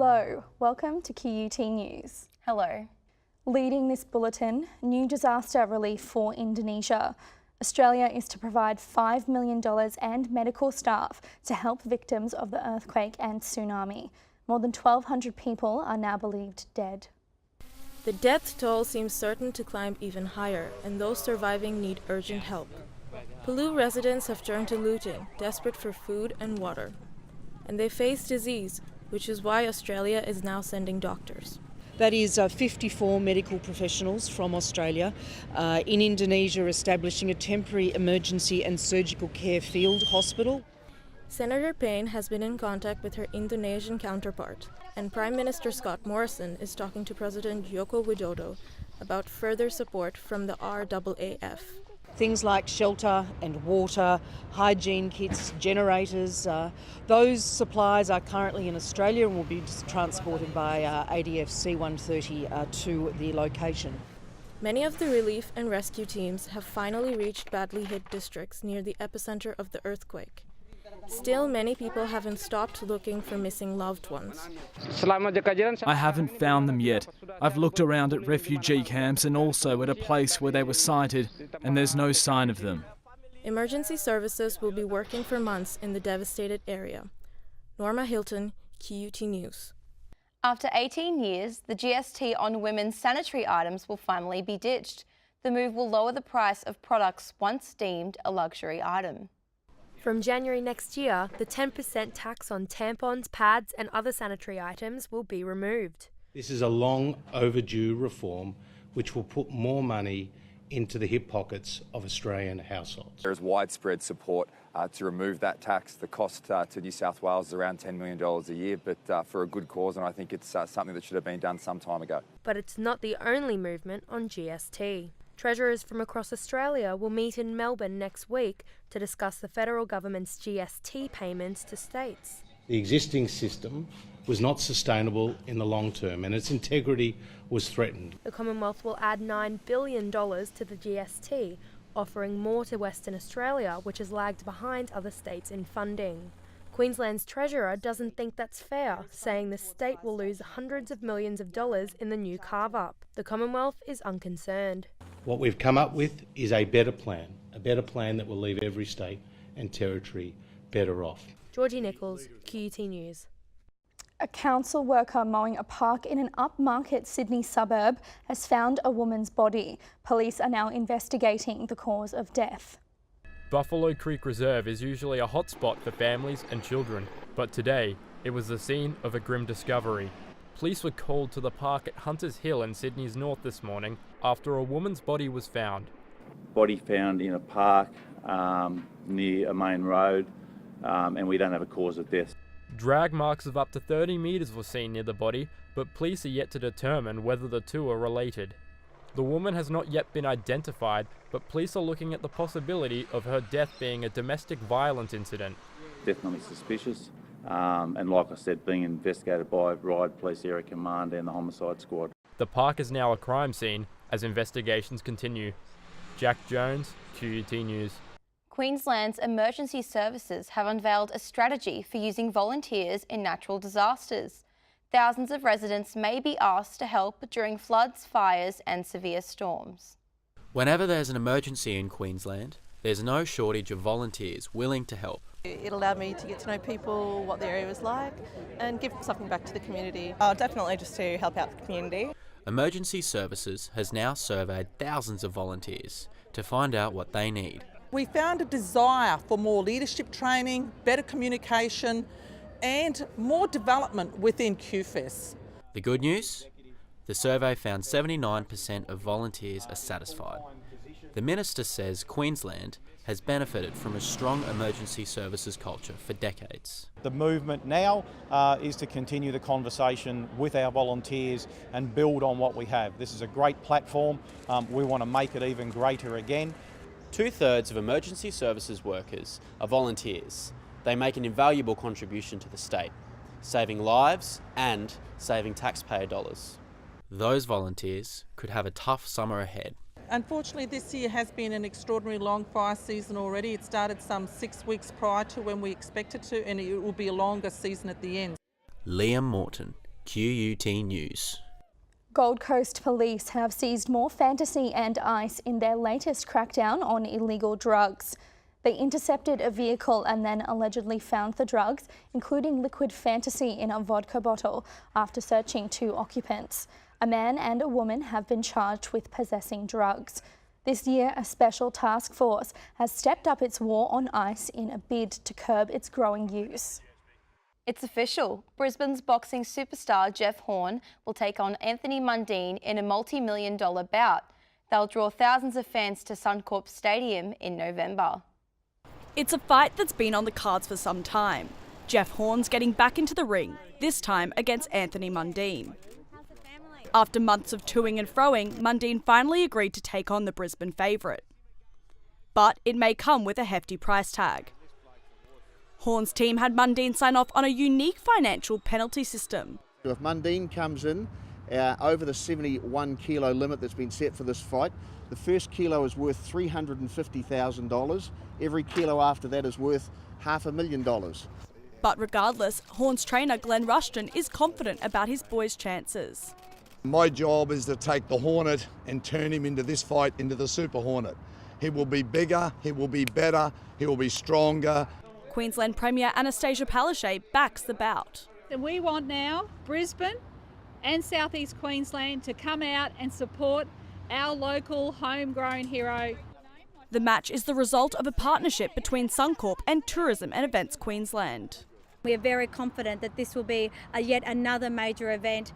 Hello, welcome to QUT News. Hello. Leading this bulletin, new disaster relief for Indonesia. Australia is to provide $5 million and medical staff to help victims of the earthquake and tsunami. More than 1,200 people are now believed dead. The death toll seems certain to climb even higher, and those surviving need urgent help. Palu residents have turned to looting, desperate for food and water. And they face disease, which is why Australia is now sending doctors. That is 54 medical professionals from Australia in Indonesia establishing a temporary emergency and surgical care field hospital. Senator Payne has been in contact with her Indonesian counterpart, and Prime Minister Scott Morrison is talking to President Joko Widodo about further support from the RAAF. Things like shelter and water, hygiene kits, generators, those supplies are currently in Australia and will be transported by ADF C-130 to the location. Many of the relief and rescue teams have finally reached badly hit districts near the epicenter of the earthquake. Still, many people haven't stopped looking for missing loved ones. I haven't found them yet. I've looked around at refugee camps and also at a place where they were sighted, and there's no sign of them. Emergency services will be working for months in the devastated area. Norma Hilton, QUT News. After 18 years, the GST on women's sanitary items will finally be ditched. The move will lower the price of products once deemed a luxury item. From January next year, the 10% tax on tampons, pads and other sanitary items will be removed. This is a long overdue reform which will put more money into the hip pockets of Australian households. There is widespread support to remove that tax. The cost to New South Wales is around $10 million a year, but for a good cause, and I think it's something that should have been done some time ago. But it's not the only movement on GST. Treasurers from across Australia will meet in Melbourne next week to discuss the federal government's GST payments to states. The existing system was not sustainable in the long term and its integrity was threatened. The Commonwealth will add $9 billion to the GST, offering more to Western Australia, which has lagged behind other states in funding. Queensland's Treasurer doesn't think that's fair, saying the state will lose hundreds of millions of dollars in the new carve-up. The Commonwealth is unconcerned. What we've come up with is a better plan that will leave every state and territory better off. Georgie Nichols, QUT News. A council worker mowing a park in an upmarket Sydney suburb has found a woman's body. Police are now investigating the cause of death. Buffalo Creek Reserve is usually a hotspot for families and children, but today it was the scene of a grim discovery. Police were called to the park at Hunters Hill in Sydney's north this morning after a woman's body was found. Body found in a park near a main road, and we don't have a cause of death. Drag marks of up to 30 metres were seen near the body, but police are yet to determine whether the two are related. The woman has not yet been identified, but police are looking at the possibility of her death being a domestic violence incident. Definitely suspicious, and like I said, being investigated by Ryde Police Area Command and the Homicide Squad. The park is now a crime scene as investigations continue. Jack Jones, QUT News. Queensland's emergency services have unveiled a strategy for using volunteers in natural disasters. Thousands of residents may be asked to help during floods, fires and severe storms. Whenever there's an emergency in Queensland, there's no shortage of volunteers willing to help. It allowed me to get to know people, what the area was like, and give something back to the community. Definitely just to help out the community. Emergency Services has now surveyed thousands of volunteers to find out what they need. We found a desire for more leadership training, better communication and more development within QFES. The good news? The survey found 79% of volunteers are satisfied. The Minister says Queensland has benefited from a strong emergency services culture for decades. The movement now is to continue the conversation with our volunteers and build on what we have. This is a great platform. We want to make it even greater again. 2/3 of emergency services workers are volunteers. They make an invaluable contribution to the state, saving lives and saving taxpayer dollars. Those volunteers could have a tough summer ahead. Unfortunately, this year has been an extraordinary long fire season already. It started some 6 weeks prior to when we expected to, and it will be a longer season at the end. Liam Morton, QUT News. Gold Coast police have seized more fantasy and ice in their latest crackdown on illegal drugs. They intercepted a vehicle and then allegedly found the drugs, including liquid fantasy in a vodka bottle, after searching 2 occupants. A man and a woman have been charged with possessing drugs. This year, a special task force has stepped up its war on ice in a bid to curb its growing use. It's official. Brisbane's boxing superstar Jeff Horn will take on Anthony Mundine in a multi-million-dollar bout. They'll draw thousands of fans to Suncorp Stadium in November. It's a fight that's been on the cards for some time. Jeff Horn's getting back into the ring, this time against Anthony Mundine. After months of toing and froing, Mundine finally agreed to take on the Brisbane favourite. But it may come with a hefty price tag. Horn's team had Mundine sign off on a unique financial penalty system. If Mundine comes in over the 71 kilo limit that's been set for this fight, the first kilo is worth $350,000. Every kilo after that is worth $500,000. But regardless, Horn's trainer Glenn Rushton is confident about his boy's chances. My job is to take the Hornet and turn him into this fight into the Super Hornet. He will be bigger, he will be better, he will be stronger. Queensland Premier Anastasia Palaszczuk backs the bout. We want now Brisbane and South East Queensland to come out and support our local homegrown hero. The match is the result of a partnership between Suncorp and Tourism and Events Queensland. We are very confident that this will be yet another major event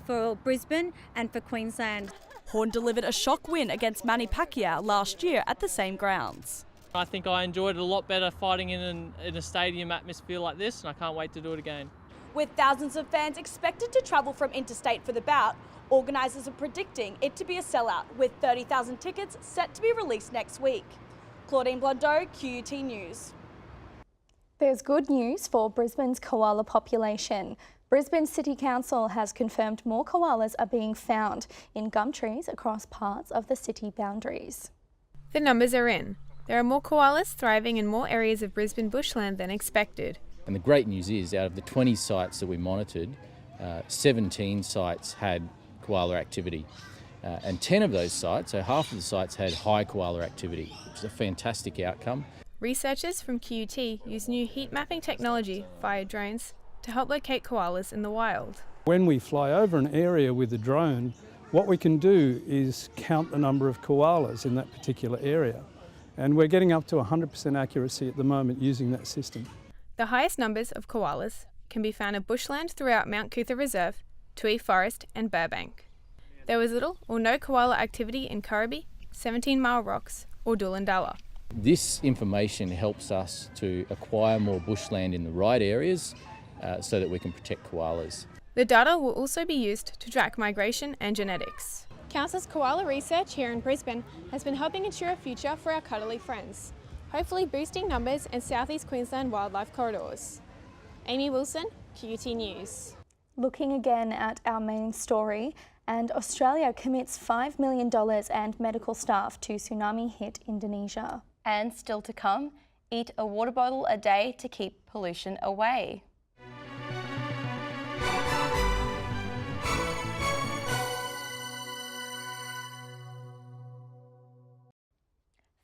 for Brisbane and for Queensland. Horn delivered a shock win against Manny Pacquiao last year at the same grounds. I think I enjoyed it a lot better fighting in a stadium atmosphere like this, and I can't wait to do it again. With thousands of fans expected to travel from interstate for the bout, organisers are predicting it to be a sellout, with 30,000 tickets set to be released next week. Claudine Blondeau, QUT News. There's good news for Brisbane's koala population. Brisbane City Council has confirmed more koalas are being found in gum trees across parts of the city boundaries. The numbers are in. There are more koalas thriving in more areas of Brisbane bushland than expected. And the great news is, out of the 20 sites that we monitored, 17 sites had koala activity. And 10 of those sites, so half of the sites, had high koala activity, which is a fantastic outcome. Researchers from QUT use new heat mapping technology via drones to help locate koalas in the wild. When we fly over an area with a drone, what we can do is count the number of koalas in that particular area. And we're getting up to 100% accuracy at the moment using that system. The highest numbers of koalas can be found in bushland throughout Mount Cootha Reserve, Toohey Forest and Burbank. There was little or no koala activity in Kurrabi, 17 Mile Rocks or Doolandalla. This information helps us to acquire more bushland in the right areas so that we can protect koalas. The data will also be used to track migration and genetics. Council's koala research here in Brisbane has been helping ensure a future for our cuddly friends, hopefully boosting numbers in South East Queensland wildlife corridors. Amy Wilson, QUT News. Looking again at our main story, and Australia commits $5 million and medical staff to tsunami-hit Indonesia. And still to come, eat a water bottle a day to keep pollution away.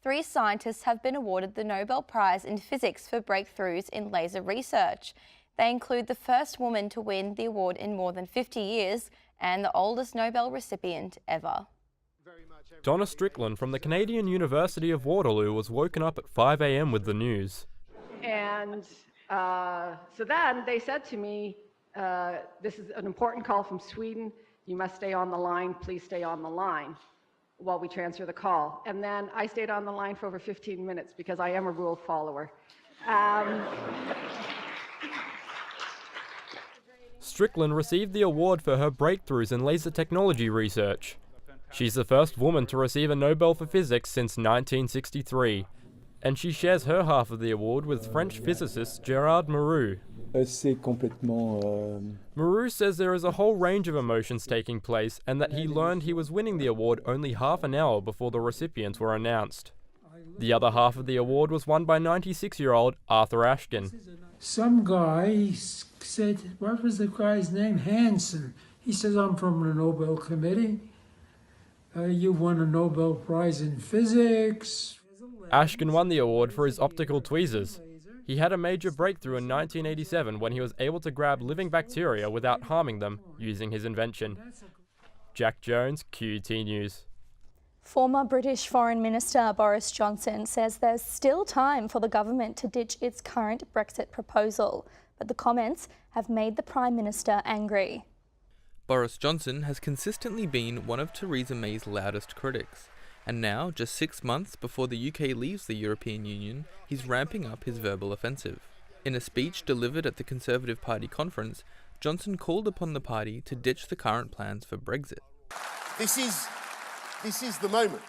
Three scientists have been awarded the Nobel Prize in Physics for breakthroughs in laser research. They include the first woman to win the award in more than 50 years and the oldest Nobel recipient ever. Donna Strickland from the Canadian University of Waterloo was woken up at 5 a.m. with the news. And so then they said to me, this is an important call from Sweden. You must stay on the line. Please stay on the line while we transfer the call. And then I stayed on the line for over 15 minutes because I am a rule follower. Strickland received the award for her breakthroughs in laser technology research. She's the first woman to receive a Nobel for Physics since 1963, and she shares her half of the award with French physicist Gerard Mourou. Mourou says there is a whole range of emotions taking place and that he learned he was winning the award only half an hour before the recipients were announced. The other half of the award was won by 96-year-old Arthur Ashkin. some guy said, what was the guy's name? Hansen. He says, I'm from the Nobel Committee. You won a Nobel Prize in Physics. Ashkin won the award for his optical tweezers. He had a major breakthrough in 1987 when he was able to grab living bacteria without harming them using his invention. Jack Jones, QUT News. Former British Foreign Minister Boris Johnson says there's still time for the government to ditch its current Brexit proposal, but the comments have made the Prime Minister angry. Boris Johnson has consistently been one of Theresa May's loudest critics, and now, just 6 months before the UK leaves the European Union, he's ramping up his verbal offensive. In a speech delivered at the Conservative Party conference, Johnson called upon the party to ditch the current plans for Brexit. This is the moment.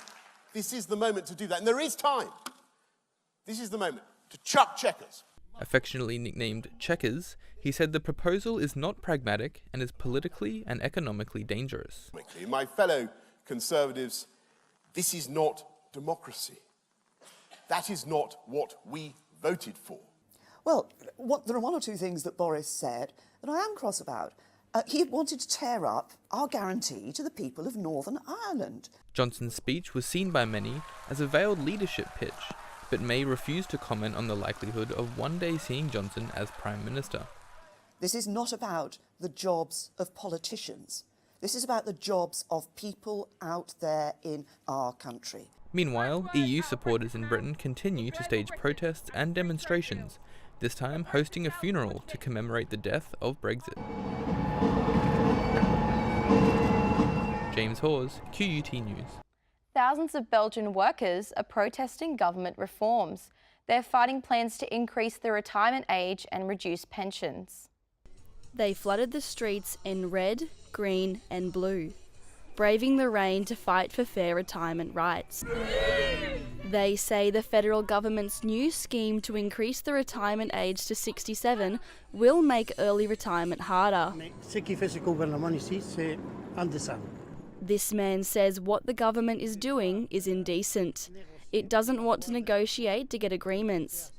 This is the moment to do that. And there is time. This is the moment to chuck Chequers. Affectionately nicknamed Chequers, he said the proposal is not pragmatic and is politically and economically dangerous. My fellow Conservatives, this is not democracy. That is not what we voted for. Well, there are one or two things that Boris said that I am cross about. He wanted to tear up our guarantee to the people of Northern Ireland. Johnson's speech was seen by many as a veiled leadership pitch, but May refused to comment on the likelihood of one day seeing Johnson as Prime Minister. This is not about the jobs of politicians. This is about the jobs of people out there in our country. Meanwhile, EU supporters in Britain continue to stage protests and demonstrations, this time hosting a funeral to commemorate the death of Brexit. James Hawes, QUT News. Thousands of Belgian workers are protesting government reforms. They're fighting plans to increase the retirement age and reduce pensions. They flooded the streets in red, green and blue, braving the rain to fight for fair retirement rights. They say the federal government's new scheme to increase the retirement age to 67 will make early retirement harder. This man says what the government is doing is indecent. It doesn't want to negotiate to get agreements.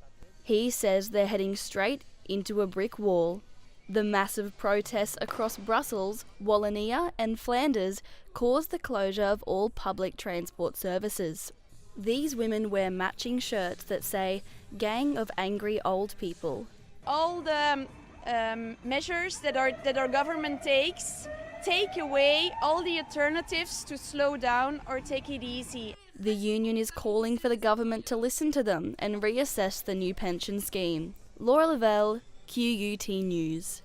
He says they're heading straight into a brick wall. The massive protests across Brussels, Wallonia and Flanders caused the closure of all public transport services. These women wear matching shirts that say, "Gang of Angry Old People." All the measures that our government takes take away all the alternatives to slow down or take it easy. The union is calling for the government to listen to them and reassess the new pension scheme. Laura Lavelle, QUT News.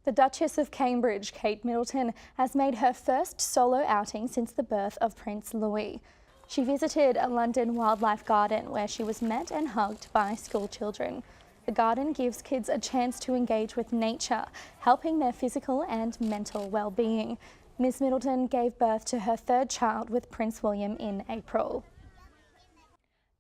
The Duchess of Cambridge, Kate Middleton, has made her first solo outing since the birth of Prince Louis. She visited a London wildlife garden where she was met and hugged by school children. The garden gives kids a chance to engage with nature, helping their physical and mental well-being. Ms Middleton gave birth to her third child with Prince William in April.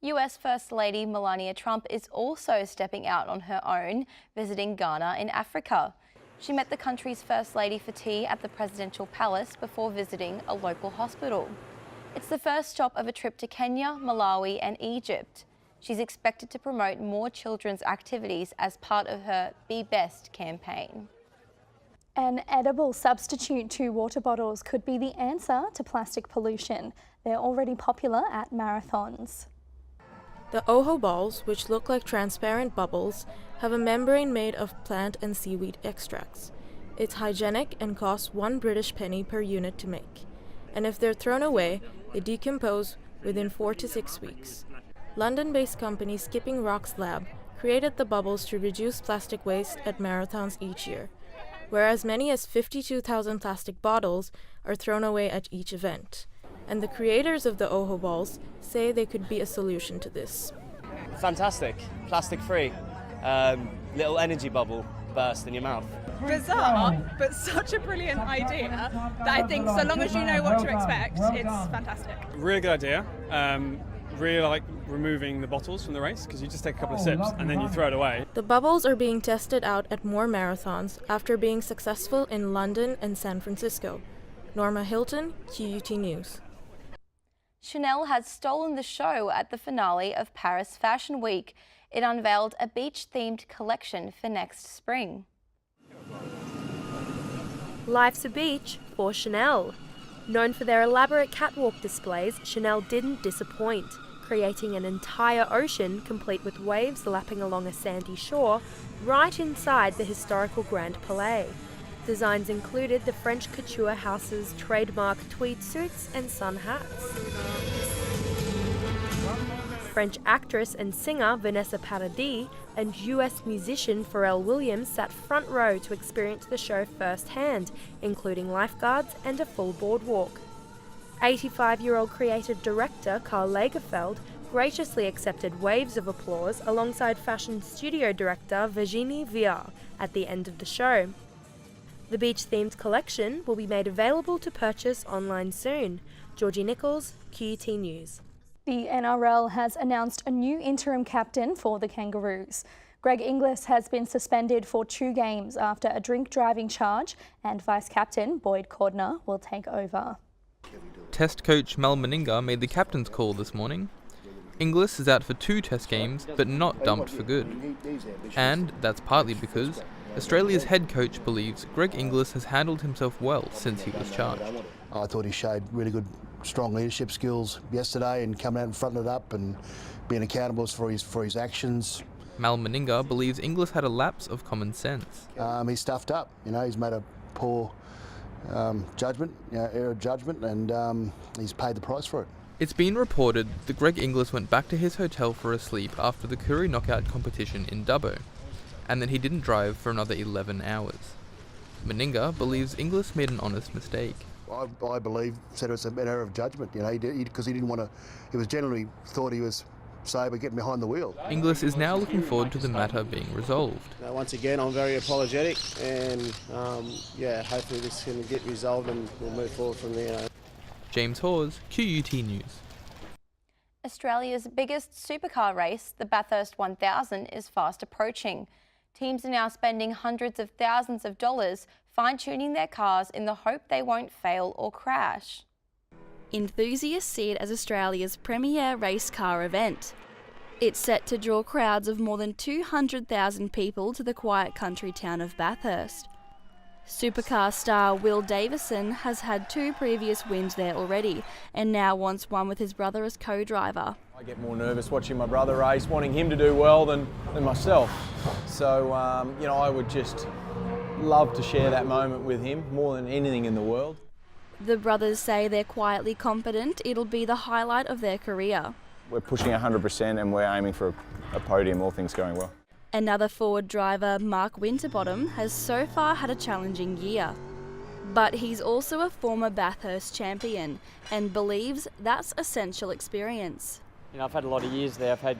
US First Lady Melania Trump is also stepping out on her own, visiting Ghana in Africa. She met the country's First Lady for tea at the presidential palace before visiting a local hospital. It's the first stop of a trip to Kenya, Malawi and Egypt. She's expected to promote more children's activities as part of her Be Best campaign. An edible substitute to water bottles could be the answer to plastic pollution. They're already popular at marathons. The Oho balls, which look like transparent bubbles, have a membrane made of plant and seaweed extracts. It's hygienic and costs £1 British penny per unit to make. And if they're thrown away, they decompose within 4 to 6 weeks. London-based company Skipping Rocks Lab created the bubbles to reduce plastic waste at marathons each year, where as many as 52,000 plastic bottles are thrown away at each event. And the creators of the Oho balls say they could be a solution to this. Fantastic, plastic free, little energy bubble burst in your mouth. Bizarre, but such a brilliant idea that I think so long as you know what to expect, it's fantastic. Really good idea. Really like removing the bottles from the race because you just take a couple of sips and then you throw it away. The bubbles are being tested out at more marathons after being successful in London and San Francisco. Norma Hilton, QUT News. Chanel has stolen the show at the finale of Paris Fashion Week. It unveiled a beach-themed collection for next spring. Life's a beach for Chanel. Known for their elaborate catwalk displays, Chanel didn't disappoint, creating an entire ocean complete with waves lapping along a sandy shore right inside the historical Grand Palais. Designs included the French couture house's trademark tweed suits and sun hats. French actress and singer Vanessa Paradis and US musician Pharrell Williams sat front row to experience the show firsthand, including lifeguards and a full boardwalk. 85-year-old creative director Karl Lagerfeld graciously accepted waves of applause alongside fashion studio director Virginie Viard at the end of the show. The beach-themed collection will be made available to purchase online soon. Georgie Nichols, QUT News. The NRL has announced a new interim captain for the Kangaroos. Greg Inglis has been suspended for 2 games after a drink driving charge, and vice-captain Boyd Cordner will take over. Test coach Mal Meninga made the captain's call this morning. Inglis is out for 2 test games, but not dumped for good. And that's partly because Australia's head coach believes Greg Inglis has handled himself well since he was charged. I thought he showed really good, strong leadership skills yesterday and coming out and fronting it up and being accountable for his actions. Mal Meninga believes Inglis had a lapse of common sense. He stuffed up, he's made a poor judgment, error of judgment, and he's paid the price for it. It's been reported that Greg Inglis went back to his hotel for a sleep after the Curry Knockout competition in Dubbo, and that he didn't drive for another 11 hours. Meninga believes Inglis made an honest mistake. I believe said it was an error of judgment, because he didn't want to. He was generally thought he was sober, getting behind the wheel. Inglis is now looking forward to the matter being resolved. Once again, I'm very apologetic, and hopefully this can get resolved and we'll move forward from there. James Hawes, QUT News. Australia's biggest supercar race, the Bathurst 1000, is fast approaching. Teams are now spending hundreds of thousands of dollars fine-tuning their cars in the hope they won't fail or crash. Enthusiasts see it as Australia's premier race car event. It's set to draw crowds of more than 200,000 people to the quiet country town of Bathurst. Supercar star Will Davison has had 2 previous wins there already and now wants one with his brother as co-driver. I get more nervous watching my brother race, wanting him to do well than myself. So, I would just love to share that moment with him more than anything in the world. The brothers say they're quietly confident it'll be the highlight of their career. We're pushing 100% and we're aiming for a podium, all things going well. Another forward driver, Mark Winterbottom, has so far had a challenging year. But he's also a former Bathurst champion and believes that's essential experience. I've had a lot of years there. I've had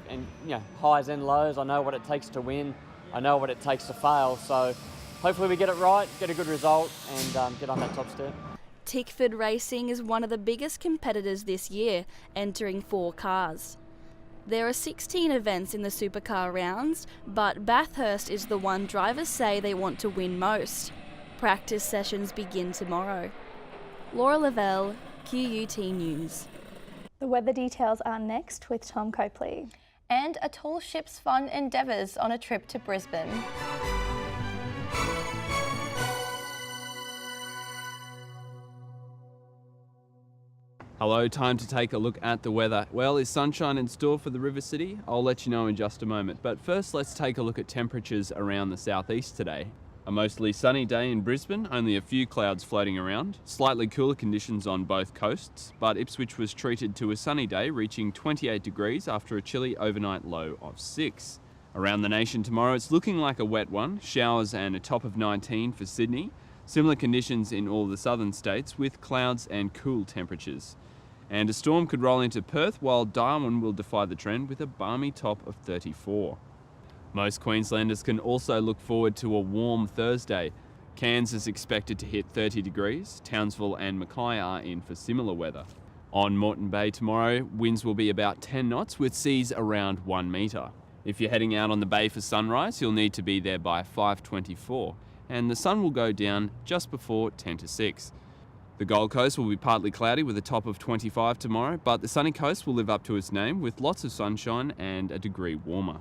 highs and lows. I know what it takes to win. I know what it takes to fail. So hopefully we get it right, get a good result and get on that top step. Tickford Racing is one of the biggest competitors this year, entering 4 cars. There are 16 events in the supercar rounds, but Bathurst is the one drivers say they want to win most. Practice sessions begin tomorrow. Laura Lavelle, QUT News. The weather details are next with Tom Copley. And a tall ship's fun endeavours on a trip to Brisbane. Hello, time to take a look at the weather. Well, is sunshine in store for the River City? I'll let you know in just a moment. But first, let's take a look at temperatures around the southeast today. A mostly sunny day in Brisbane, only a few clouds floating around. Slightly cooler conditions on both coasts, but Ipswich was treated to a sunny day, reaching 28 degrees after a chilly overnight low of 6. Around the nation tomorrow, it's looking like a wet one. Showers and a top of 19 for Sydney. Similar conditions in all the southern states with clouds and cool temperatures. And a storm could roll into Perth, while Darwin will defy the trend with a balmy top of 34. Most Queenslanders can also look forward to a warm Thursday. Cairns is expected to hit 30 degrees. Townsville and Mackay are in for similar weather. On Moreton Bay tomorrow, winds will be about 10 knots with seas around 1 metre. If you're heading out on the bay for sunrise, you'll need to be there by 5:24, and the sun will go down just before 10 to 6. The Gold Coast will be partly cloudy with a top of 25 tomorrow, but the sunny coast will live up to its name with lots of sunshine and a degree warmer.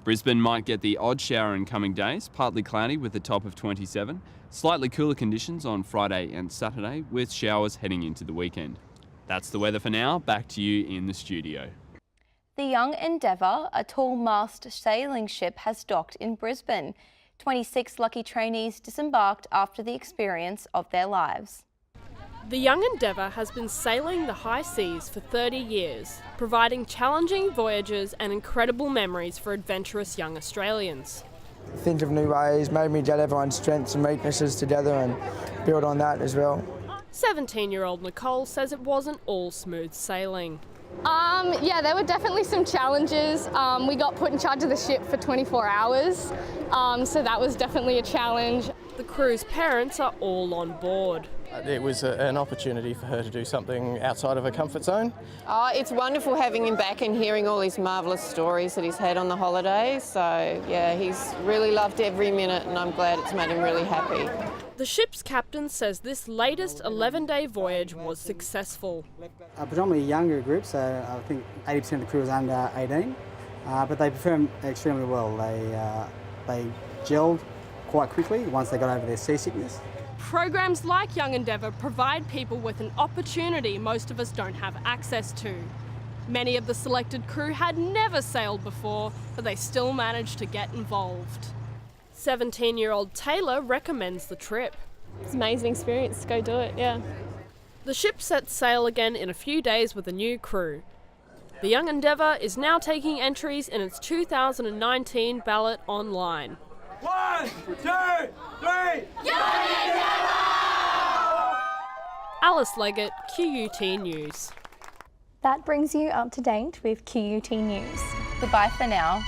Brisbane might get the odd shower in coming days, partly cloudy with a top of 27. Slightly cooler conditions on Friday and Saturday, with showers heading into the weekend. That's the weather for now. Back to you in the studio. The Young Endeavour, a tall mast sailing ship, has docked in Brisbane. 26 lucky trainees disembarked after the experience of their lives. The Young Endeavour has been sailing the high seas for 30 years, providing challenging voyages and incredible memories for adventurous young Australians. Think of new ways, made me get everyone's strengths and weaknesses together and build on that as well. 17-year-old Nicole says it wasn't all smooth sailing. Yeah, there were definitely some challenges. We got put in charge of the ship for 24 hours, so that was definitely a challenge. The crew's parents are all on board. It was an opportunity for her to do something outside of her comfort zone. Oh, it's wonderful having him back and hearing all his marvellous stories that he's had on the holidays. So, yeah, he's really loved every minute and I'm glad it's made him really happy. The ship's captain says this latest 11-day voyage was successful. Predominantly younger group, so I think 80% of the crew was under 18, but they performed extremely well. They gelled quite quickly once they got over their seasickness. Programs like Young Endeavour provide people with an opportunity most of us don't have access to. Many of the selected crew had never sailed before, but they still managed to get involved. 17-year-old Taylor recommends the trip. It's an amazing experience, go do it, yeah. The ship sets sail again in a few days with a new crew. The Young Endeavour is now taking entries in its 2019 ballot online. 1, 2, 3, Young Endeavour! Alice Leggett, QUT News. That brings you up to date with QUT News. Goodbye for now.